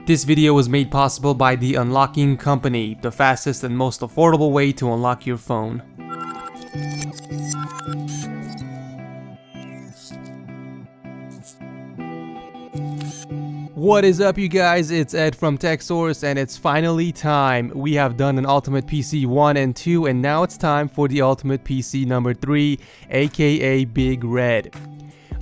This video was made possible by the Unlocking Company, the fastest and most affordable way to unlock your phone. What is up, you guys? It's Ed from TechSource, and it's finally time. We have done an Ultimate PC 1 and 2, and now it's time for the Ultimate PC number 3, aka Big Red.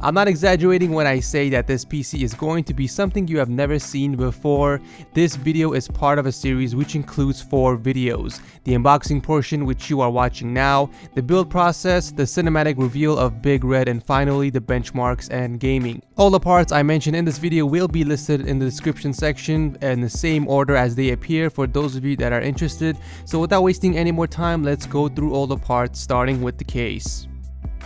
I'm not exaggerating when I say that this PC is going to be something you have never seen before. This video is part of a series which includes 4 videos. The unboxing portion, which you are watching now, the build process, the cinematic reveal of Big Red, and finally the benchmarks and gaming. All the parts I mentioned in this video will be listed in the description section in the same order as they appear for those of you that are interested. So without wasting any more time, let's go through all the parts, starting with the case.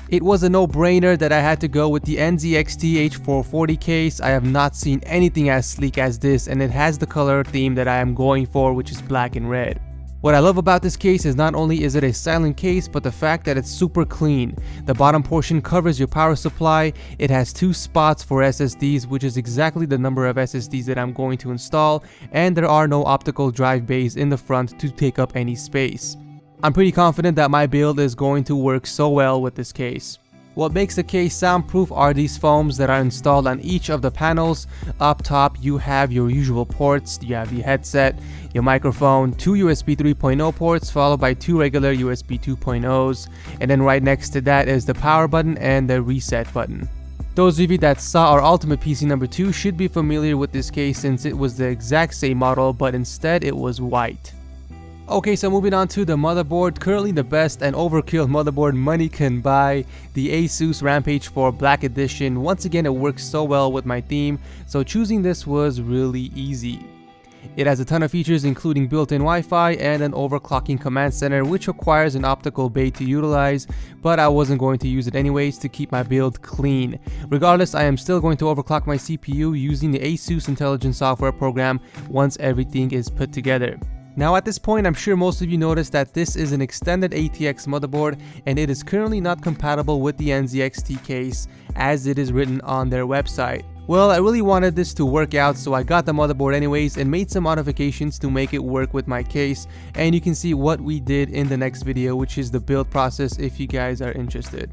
It was a no-brainer that I had to go with the NZXT H440 case. I have not seen anything as sleek as this, and it has the color theme that I am going for, which is black and red. What I love about this case is not only is it a silent case, but the fact that it's super clean. The bottom portion covers your power supply. It has 2 spots for SSDs, which is exactly the number of SSDs that I'm going to install, and there are no optical drive bays in the front to take up any space. I'm pretty confident that my build is going to work so well with this case. What makes the case soundproof are these foams that are installed on each of the panels. Up top you have your usual ports. You have the headset, your microphone, 2 USB 3.0 ports followed by 2 regular USB 2.0s, and then right next to that is the power button and the reset button. Those of you that saw our Ultimate PC number 2 should be familiar with this case since it was the exact same model, but instead it was white. Okay, so moving on to the motherboard. Currently the best and overkill motherboard money can buy, the Asus Rampage 4 Black Edition. Once again, it works so well with my theme, so choosing this was really easy. It has a ton of features including built-in Wi-Fi and an overclocking command center, which requires an optical bay to utilize, but I wasn't going to use it anyways to keep my build clean. Regardless, I am still going to overclock my CPU using the Asus Intelligent Software program once everything is put together. Now at this point, I'm sure most of you noticed that this is an extended ATX motherboard, and it is currently not compatible with the NZXT case as it is written on their website. Well, I really wanted this to work out, so I got the motherboard anyways and made some modifications to make it work with my case, and you can see what we did in the next video, which is the build process if you guys are interested.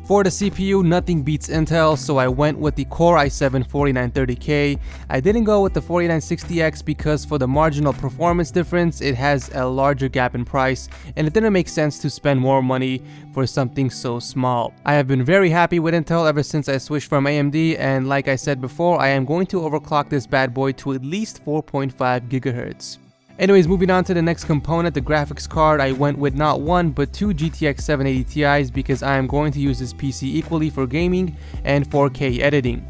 For the CPU, nothing beats Intel, so I went with the Core i7-4930K. I didn't go with the 4960X because for the marginal performance difference, it has a larger gap in price, and it didn't make sense to spend more money for something so small. I have been very happy with Intel ever since I switched from AMD, and like I said before, I am going to overclock this bad boy to at least 4.5 GHz. Anyways, moving on to the next component, the graphics card. I went with not 1 but 2 GTX 780 Ti's because I am going to use this PC equally for gaming and 4K editing.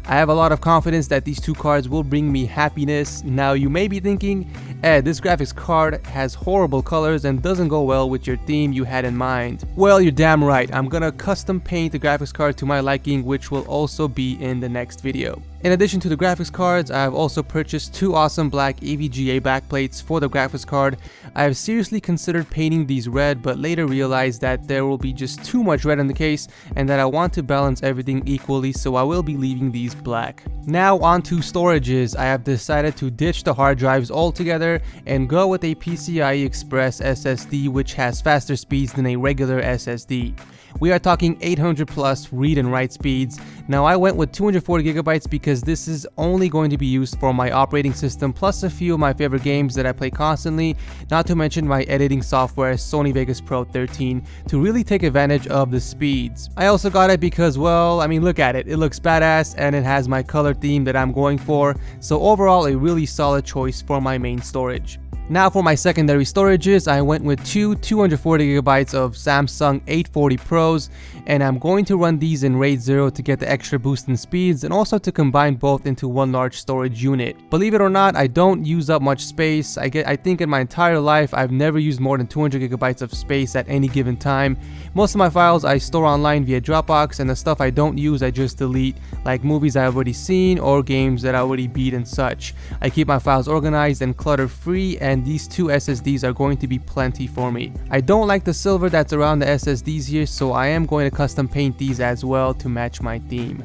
I have a lot of confidence that these 2 cards will bring me happiness. Now you may be thinking, Ed, this graphics card has horrible colors and doesn't go well with your theme you had in mind. Well, you're damn right. I'm gonna custom paint the graphics card to my liking, which will also be in the next video. In addition to the graphics cards, I have also purchased 2 awesome black EVGA backplates for the graphics card. I have seriously considered painting these red, but later realized that there will be just too much red in the case and that I want to balance everything equally, so I will be leaving these black. Now on to storages. I have decided to ditch the hard drives altogether and go with a PCIe Express SSD, which has faster speeds than a regular SSD. We are talking 800 plus read and write speeds. Now I went with 240 GB because this is only going to be used for my operating system plus a few of my favorite games that I play constantly, not to mention my editing software Sony Vegas Pro 13 to really take advantage of the speeds. I also got it because, well, I mean, look at it. It looks badass and it has my color theme that I'm going for, so overall a really solid choice for my main storage. Now for my secondary storages, I went with 2 240 GB of Samsung 840 Pros, and I'm going to run these in RAID 0 to get the extra boost in speeds and also to combine both into one large storage unit. Believe it or not, I don't use up much space. I think in my entire life I've never used more than 200 GB of space at any given time. Most of my files I store online via Dropbox, and the stuff I don't use I just delete, like movies I've already seen or games that I already beat and such. I keep my files organized and clutter free, and these 2 SSDs are going to be plenty for me. I don't like the silver that's around the SSDs here, so I am going to custom paint these as well to match my theme.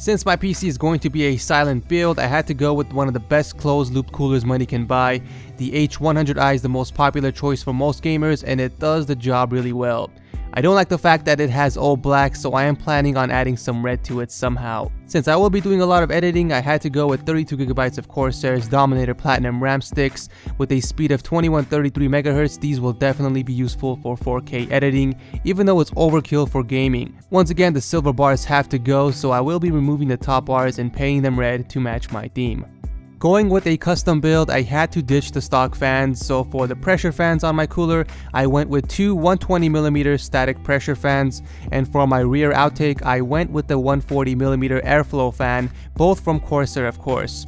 Since my PC is going to be a silent build, I had to go with one of the best closed loop coolers money can buy. The H100i is the most popular choice for most gamers, and it does the job really well. I don't like the fact that it has all black, so I am planning on adding some red to it somehow. Since I will be doing a lot of editing, I had to go with 32GB of Corsair's Dominator Platinum RAM sticks with a speed of 2133 MHz. These will definitely be useful for 4K editing, even though it's overkill for gaming. Once again, the silver bars have to go, so I will be removing the top bars and painting them red to match my theme. Going with a custom build, I had to ditch the stock fans, so for the pressure fans on my cooler, I went with two 120mm static pressure fans, and for my rear outtake, I went with the 140mm airflow fan, both from Corsair of course.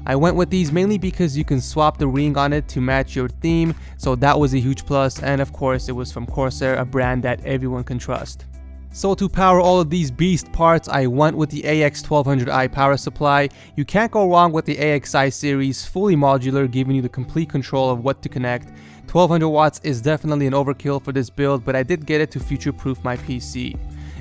I went with these mainly because you can swap the ring on it to match your theme, so that was a huge plus, and of course it was from Corsair, a brand that everyone can trust. So to power all of these beast parts, I went with the AX1200i power supply. You can't go wrong with the AXI series, fully modular, giving you the complete control of what to connect. 1200 watts is definitely an overkill for this build, but I did get it to future-proof my PC.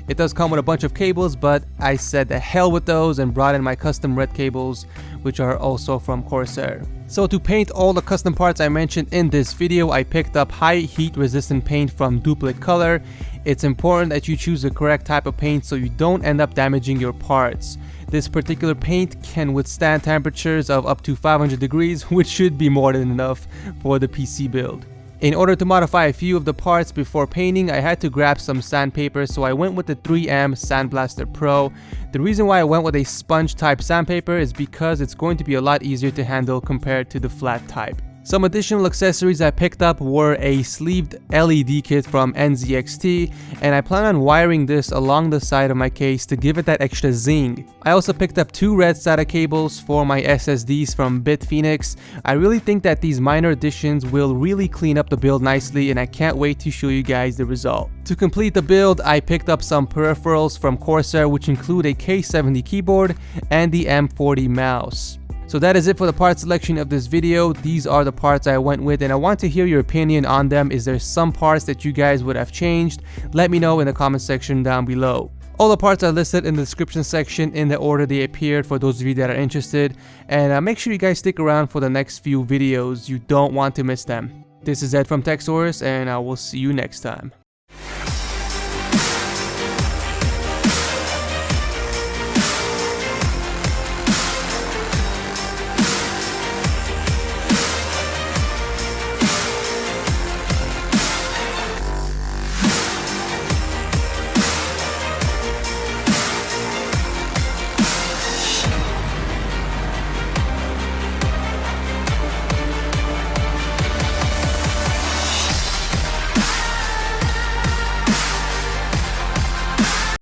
It does come with a bunch of cables, but I said the hell with those and brought in my custom red cables, which are also from Corsair. So to paint all the custom parts I mentioned in this video, I picked up high heat resistant paint from Duplicate Color. It's important that you choose the correct type of paint so you don't end up damaging your parts. This particular paint can withstand temperatures of up to 500 degrees, which should be more than enough for the PC build. In order to modify a few of the parts before painting, I had to grab some sandpaper, so I went with the 3M Sandblaster Pro. The reason why I went with a sponge type sandpaper is because it's going to be a lot easier to handle compared to the flat type. Some additional accessories I picked up were a sleeved LED kit from NZXT, and I plan on wiring this along the side of my case to give it that extra zing. I also picked up two red SATA cables for my SSDs from Bitphoenix. I really think that these minor additions will really clean up the build nicely, and I can't wait to show you guys the result. To complete the build, I picked up some peripherals from Corsair, which include a K70 keyboard and the M40 mouse. So that is it for the part selection of this video. These are the parts I went with, and I want to hear your opinion on them. Is there some parts that you guys would have changed? Let me know in the comment section down below. All the parts are listed in the description section in the order they appeared for those of you that are interested. And make sure you guys stick around for the next few videos. You don't want to miss them. This is Ed from TechSource, and I will see you next time.